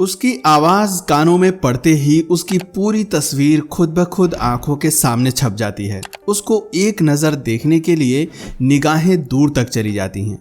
उसकी आवाज कानों में पड़ते ही उसकी पूरी तस्वीर खुद ब खुद आंखों के सामने छप जाती है। उसको एक नज़र देखने के लिए निगाहें दूर तक चली जाती हैं।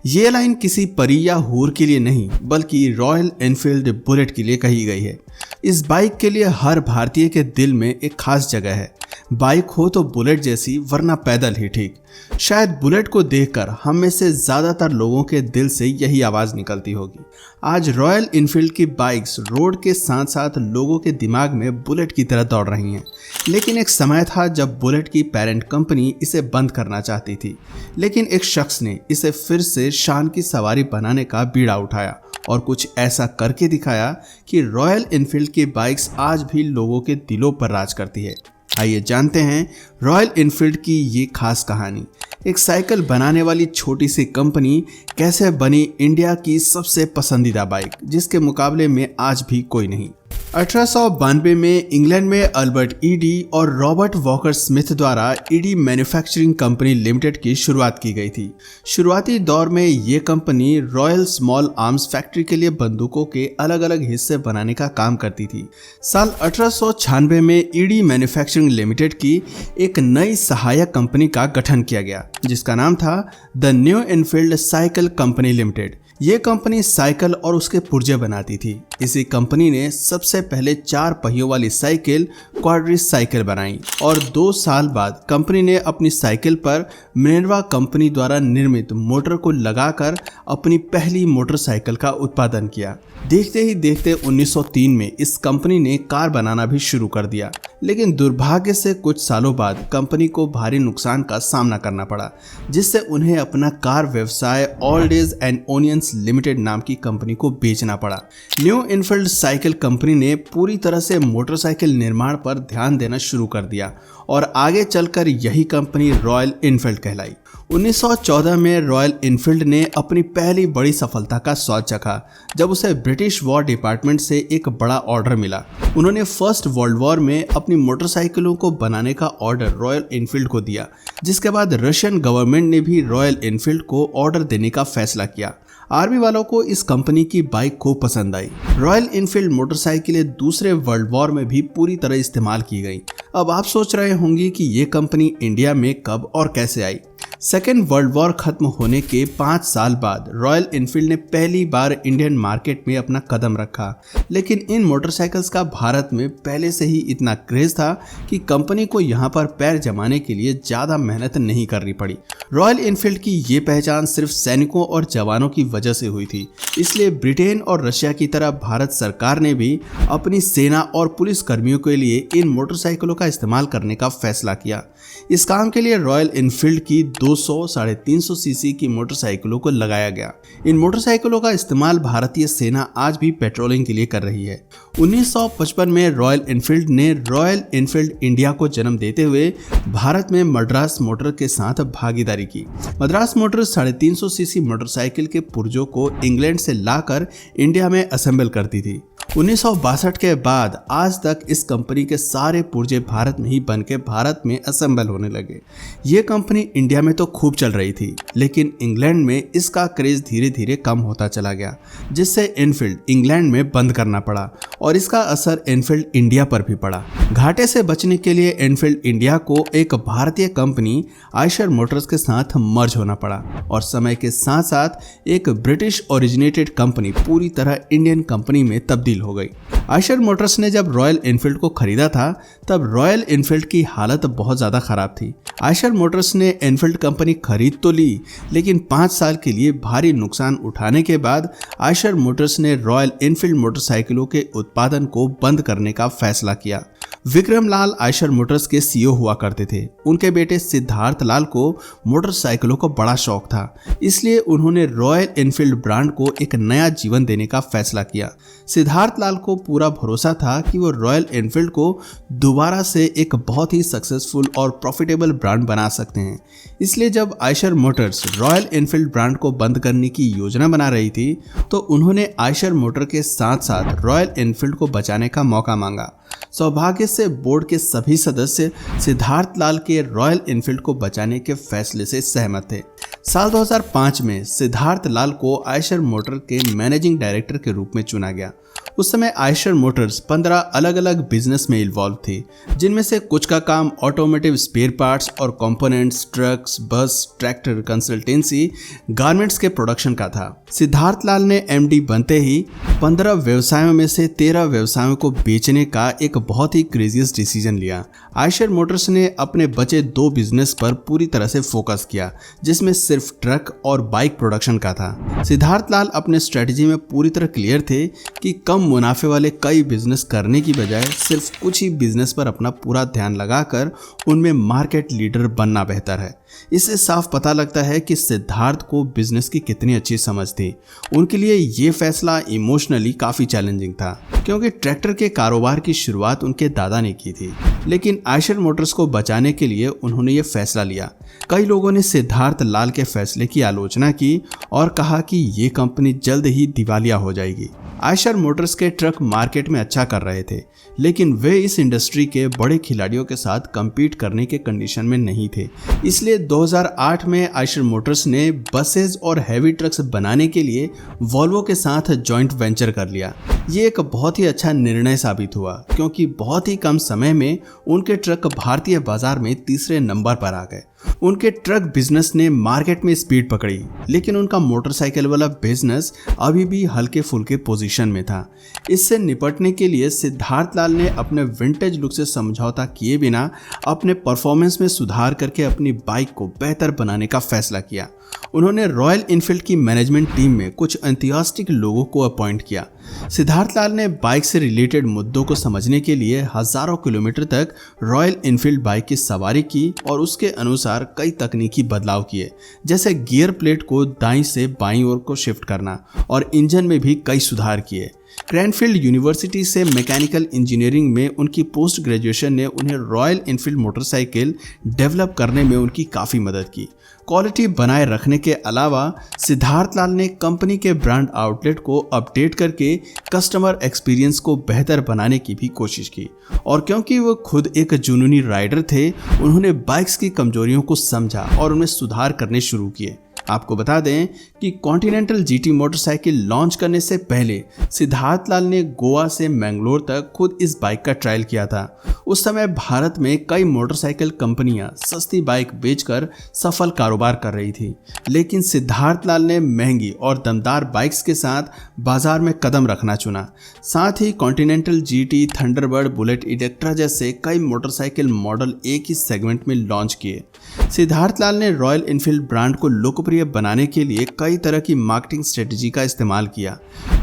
ये लाइन किसी परी या हूर के लिए नहीं बल्कि रॉयल एनफील्ड बुलेट के लिए कही गई है। इस बाइक के लिए हर भारतीय के दिल में एक खास जगह है। बाइक हो तो बुलेट जैसी, वरना पैदल ही ठीक। शायद बुलेट को देखकर हम में से ज़्यादातर लोगों के दिल से यही आवाज़ निकलती होगी। आज रॉयल एनफील्ड की बाइक्स रोड के साथ साथ लोगों के दिमाग में बुलेट की तरह दौड़ रही हैं। लेकिन एक समय था जब बुलेट की पेरेंट कंपनी इसे बंद करना चाहती थी, लेकिन एक शख्स ने इसे फिर से शान की सवारी बनाने का बीड़ा उठाया और कुछ ऐसा करके दिखाया कि रॉयल एनफील्ड की बाइक्स आज भी लोगों के दिलों पर राज करती है। आइए जानते हैं रॉयल एनफील्ड की ये खास कहानी। एक साइकिल बनाने वाली छोटी सी कंपनी कैसे बनी इंडिया की सबसे पसंदीदा बाइक, जिसके मुकाबले में आज भी कोई नहीं। 1892 में इंग्लैंड में अल्बर्ट ईडी और रॉबर्ट वॉकर स्मिथ द्वारा ईडी मैन्युफैक्चरिंग कंपनी लिमिटेड की शुरुआत की गई थी। शुरुआती दौर में ये company royal small arms factory के लिए बंदूकों के अलग अलग हिस्से बनाने का काम करती थी। साल 1896 में ईडी मैन्युफैक्चरिंग लिमिटेड की एक नई सहायक कंपनी का गठन किया गया, जिसका नाम था the new Enfield cycle company limited. ये कंपनी साइकिल और उसके पुर्जे बनाती थी। इसी कंपनी ने सबसे पहले 4 पहियों वाली साइकिल क्वाड्रिस साइकिल बनाई और 2 साल बाद कंपनी ने अपनी साइकिल पर मिनर्वा कंपनी द्वारा निर्मित मोटर को लगाकर अपनी पहली मोटरसाइकिल का उत्पादन किया। देखते ही देखते 1903 में इस कंपनी ने कार बनाना भी शुरू कर दिया, लेकिन दुर्भाग्य से कुछ सालों बाद कंपनी को भारी नुकसान का सामना करना पड़ा, जिससे उन्हें अपना कार व्यवसाय old age and onions limited नाम की कंपनी को बेचना पड़ा। न्यू एनफील्ड साइकिल कंपनी ने पूरी तरह से मोटरसाइकिल निर्माण पर ध्यान देना शुरू कर दिया और आगे चलकर यही कंपनी रॉयल एनफील्ड कहलाई। 1914 में रॉयल एनफील्ड ने अपनी पहली बड़ी सफलता का स्वाद चखा जब उसे ब्रिटिश वॉर डिपार्टमेंट से एक बड़ा ऑर्डर मिला। उन्होंने फर्स्ट वर्ल्ड वॉर में अपनी मोटरसाइकिलों को बनाने का ऑर्डर रॉयल एनफील्ड को दिया, जिसके बाद रशियन गवर्नमेंट ने भी रॉयल एनफील्ड को ऑर्डर देने का फैसला किया। आर्मी वालों को इस कंपनी की बाइक खूब पसंद आई। रॉयल एनफील्ड मोटरसाइकिलें दूसरे वर्ल्ड वॉर में भी पूरी तरह इस्तेमाल की गई। अब आप सोच रहे होंगे कि ये कंपनी इंडिया में कब और कैसे आई। सेकेंड वर्ल्ड वॉर खत्म होने के 5 साल बाद रॉयल एनफील्ड ने पहली बार इंडियन मार्केट में अपना कदम रखा, लेकिन इन मोटरसाइकिल्स का भारत में पहले से ही इतना क्रेज था कि कंपनी को यहाँ पर पैर जमाने के लिए ज़्यादा मेहनत नहीं करनी पड़ी। रॉयल एनफील्ड की ये पहचान सिर्फ सैनिकों और जवानों की वजह से हुई थी, इसलिए ब्रिटेन और रशिया की तरह भारत सरकार ने भी अपनी सेना और पुलिस कर्मियों के लिए इन मोटरसाइकिलों का इस्तेमाल करने का फैसला किया। इस काम के लिए रॉयल एनफील्ड की 200-350 सीसी की मोटरसाइकिलों को लगाया गया। इन मोटरसाइकिलों का इस्तेमाल भारतीय सेना आज भी पेट्रोलिंग के लिए कर रही है। 1955 में रॉयल एनफील्ड ने रॉयल एनफील्ड इंडिया को जन्म देते हुए भारत में मद्रास मोटर के साथ भागीदारी की। मद्रास मोटर 350 सीसी मोटरसाइकिल के पुर्जों को इंग्लैंड से लाकर इंडिया में असेंबल करती थी। 1962 के बाद आज तक इस कंपनी के सारे पुर्जे भारत में ही बनके भारत में असेंबल होने लगे। ये कंपनी इंडिया में तो खूब चल रही थी, लेकिन इंग्लैंड में इसका क्रेज धीरे धीरे कम होता चला गया, जिससे एनफील्ड इंग्लैंड में बंद करना पड़ा और इसका असर एनफील्ड इंडिया पर भी पड़ा। घाटे से बचने के लिए एनफील्ड इंडिया को एक भारतीय कंपनी आयशर मोटर्स के साथ मर्ज होना पड़ा और समय के साथ साथ एक ब्रिटिश ओरिजिनेटेड कंपनी पूरी तरह इंडियन कंपनी में तब्दील हो गई। आयशर मोटर्स ने जब रॉयल एनफील्ड को खरीदा था तब रॉयल एनफील्ड की हालत बहुत ज़्यादा खराब थी। आयशर मोटर्स ने एनफील्ड कंपनी खरीद तो ली, लेकिन 5 साल के लिए भारी नुकसान उठाने के बाद आयशर मोटर्स ने रॉयल एनफील्ड मोटरसाइकिलों के उत्पादन को बंद करने का फैसला किया। विक्रम लाल आयशर मोटर्स के सीईओ हुआ करते थे। उनके बेटे सिद्धार्थ लाल को मोटरसाइकिलों का बड़ा शौक था, इसलिए उन्होंने रॉयल एनफील्ड ब्रांड को एक नया जीवन देने का फैसला किया। सिद्धार्थ लाल को पूरा भरोसा था कि वो रॉयल एनफील्ड को दोबारा से एक बहुत ही सक्सेसफुल और प्रॉफिटेबल ब्रांड बना सकते हैं। इसलिए जब Eicher Motors royal Enfield brand को बंद करने की योजना बना रही थी, तो उन्होंने आयशर मोटर के साथ साथ रॉयल एनफील्ड को बचाने का मौका मांगा। सौभाग्य से बोर्ड के सभी सदस्य सिद्धार्थ लाल के रॉयल एनफील्ड को बचाने के फैसले से सहमत थे। साल 2005 में सिद्धार्थ लाल को आयशर मोटर के मैनेजिंग डायरेक्टर के रूप में चुना गया। उस समय आयशर मोटर्स 15 अलग अलग बिजनेस में इन्वॉल्व थी, जिनमें से कुछ का काम ऑटोमोटिव स्पेयर पार्ट्स और कंपोनेंट्स, ट्रक्स, बस, ट्रैक्टर, कंसल्टेंसी, गारमेंट्स के प्रोडक्शन का था। सिद्धार्थ लाल ने एमडी बनते ही 15 व्यवसायों में से 13 व्यवसायों को बेचने का एक बहुत ही क्रेजियस डिसीजन लिया। आयशर मोटर्स ने अपने बचे 2 बिजनेस पर पूरी तरह से फोकस किया, जिसमें सिर्फ ट्रक और बाइक प्रोडक्शन का था। सिद्धार्थ लाल अपने स्ट्रेटजी में पूरी तरह क्लियर थे कि कम मुनाफे वाले कई बिजनेस करने की बजाय सिर्फ कुछ ही बिजनेस पर अपना पूरा ध्यान लगाकर उनमें मार्केट लीडर बनना बेहतर है। इससे साफ पता लगता है कि सिद्धार्थ को बिजनेस की कितनी अच्छी समझ थी। उनके लिए ये फैसला इमोशनली काफी चैलेंजिंग था, क्योंकि ट्रैक्टर के कारोबार की शुरुआत उनके दादा ने की थी, लेकिन आयशर मोटर्स को बचाने के लिए उन्होंने ये फैसला लिया। कई लोगों ने सिद्धार्थ लाल के फैसले की आलोचना की और कहा कि ये कंपनी जल्द ही दिवालिया हो जाएगी। आयशर मोटर्स के ट्रक मार्केट में अच्छा कर रहे थे, लेकिन वे इस इंडस्ट्री के बड़े खिलाड़ियों के साथ compete करने के कंडीशन में नहीं थे। इसलिए 2008 में आयशर मोटर्स ने बसेस और हैवी ट्रक्स बनाने के लिए वॉल्वो के साथ जॉइंट वेंचर कर लिया। ये एक बहुत ही अच्छा निर्णय साबित हुआ, क्योंकि बहुत ही कम समय में उनके ट्रक भारतीय बाजार में तीसरे नंबर पर आ गए। उनके ट्रक बिजनेस ने मार्केट में स्पीड पकड़ी, लेकिन उनका मोटरसाइकिल वाला बिजनेस अभी भी हल्के फुल्के पोजीशन में था। इससे निपटने के लिए सिद्धार्थ लाल ने अपने विंटेज लुक से समझौता किए बिना अपने परफॉर्मेंस में सुधार करके अपनी बाइक को बेहतर बनाने का फैसला किया। उन्होंने रॉयल इनफील्ड की मैनेजमेंट टीम में कुछ एंथुसियास्टिक लोगों को अपॉइंट किया। सिद्धार्थ लाल ने बाइक से रिलेटेड मुद्दों को समझने के लिए हजारों किलोमीटर तक रॉयल इनफील्ड बाइक की सवारी की और उसके अनुसार कई तकनीकी बदलाव किए, जैसे गियर प्लेट को दाईं से बाईं ओर को शिफ्ट करना, और इंजन में भी कई सुधार किए। क्रैनफील्ड यूनिवर्सिटी से मैकेनिकल इंजीनियरिंग में उनकी पोस्ट ग्रेजुएशन ने उन्हें रॉयल इनफील्ड मोटरसाइकिल डेवलप करने में उनकी काफ़ी मदद की। क्वालिटी बनाए रखने के अलावा सिद्धार्थ लाल ने कंपनी के ब्रांड आउटलेट को अपडेट करके कस्टमर एक्सपीरियंस को बेहतर बनाने की भी कोशिश की, और क्योंकि वो खुद एक जुनूनी राइडर थे, उन्होंने बाइक्स की कमजोरियों को समझा और उनमें सुधार करने शुरू किए। आपको बता दें कि कॉन्टिनेंटल जीटी मोटरसाइकिल लॉन्च करने से पहले सिद्धार्थ लाल ने गोवा से मैंगलोर तक खुद इस बाइक का ट्रायल किया था। उस समय भारत में कई मोटरसाइकिल कंपनियां सस्ती बाइक बेचकर सफल कारोबार कर रही थी, लेकिन सिद्धार्थ लाल ने महंगी और दमदार बाइक्स के साथ बाजार में कदम रखना चुना। साथ ही Continental GT, Thunderbird, Bullet, Electra जैसे कई मोटरसाइकिल मॉडल एक ही सेगमेंट में लॉन्च किए। सिद्धार्थ लाल ने रॉयल इनफील्ड ब्रांड को लोकप्रिय बनाने के लिए कई तरह की मार्केटिंग स्ट्रेटजी का इस्तेमाल किया।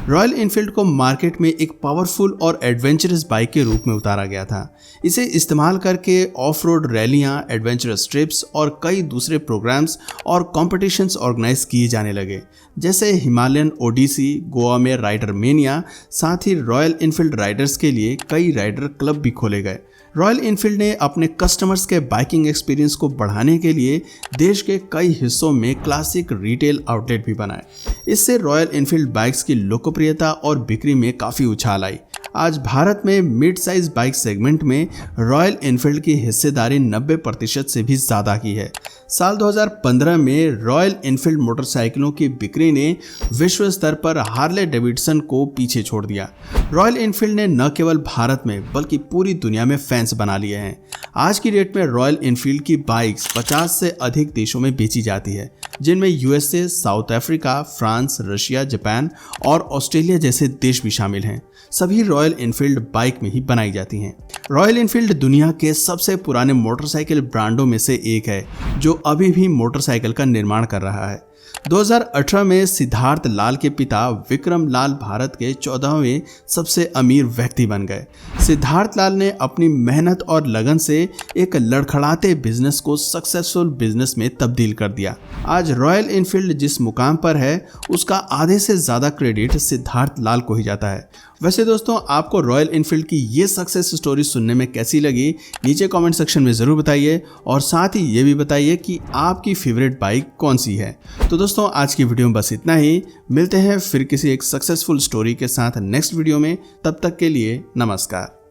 रॉयल इनफील्ड को मार्केट में एक पावरफुल और एडवेंचरस बाइक के रूप में उतारा गया था। इसे इस्तेमाल करके ऑफ रोड रैलियां, एडवेंचरस ट्रिप्स और कई दूसरे प्रोग्राम्स और कॉम्पिटिशन्स ऑर्गेनाइज किए जाने लगे, जैसे हिमालयन ओडिसी, गोवा में राइडर मेनिया। साथ ही रॉयल इनफील्ड राइडर्स के लिए कई राइडर क्लब भी खोले गए। रॉयल इनफील्ड ने अपने कस्टमर्स के बाइकिंग एक्सपीरियंस को बढ़ाने के लिए देश के कई हिस्सों में क्लासिक रिटेल आउटलेट भी बनाए। इससे रॉयल इनफील्ड बाइक्स की लोकप्रियता और बिक्री में काफ़ी उछाल आई। आज भारत में मिड साइज बाइक सेगमेंट में रॉयल इनफील्ड की हिस्सेदारी 90% से भी ज़्यादा की है। साल 2015 में रॉयल इनफील्ड मोटरसाइकिलों की बिक्री ने विश्व स्तर पर हार्ले डेविडसन को पीछे छोड़ दिया। रॉयल इनफील्ड ने न केवल भारत में बल्कि पूरी दुनिया में फैंस बना लिए हैं। आज की डेट में रॉयल इनफील्ड की बाइक्स 50 से अधिक देशों में बेची जाती है, जिनमें USA, south Africa, France, Russia, Japan और ऑस्ट्रेलिया जैसे देश भी शामिल हैं। सभी रॉयल इनफील्ड बाइक में ही बनाई जाती हैं। रॉयल इनफील्ड दुनिया के सबसे पुराने मोटरसाइकिल ब्रांडों में से एक है, जो अभी भी मोटरसाइकिल का निर्माण कर रहा है। 2018 में सिद्धार्थ लाल के पिता विक्रम लाल भारत के 14वें सबसे अमीर व्यक्ति बन गए। सिद्धार्थ लाल ने अपनी मेहनत और लगन से एक लड़खड़ाते बिजनेस को सक्सेसफुल बिजनेस में तब्दील कर दिया। आज रॉयल इनफील्ड जिस मुकाम पर है, उसका आधे से ज़्यादा क्रेडिट सिद्धार्थ लाल को ही जाता है। वैसे दोस्तों, आपको रॉयल इनफील्ड की ये सक्सेस स्टोरी सुनने में कैसी लगी, नीचे कमेंट सेक्शन में ज़रूर बताइए, और साथ ही ये भी बताइए कि आपकी फेवरेट बाइक कौन सी है। तो दोस्तों, आज की वीडियो में बस इतना ही। मिलते हैं फिर किसी एक सक्सेसफुल स्टोरी के साथ नेक्स्ट वीडियो में। तब तक के लिए नमस्कार।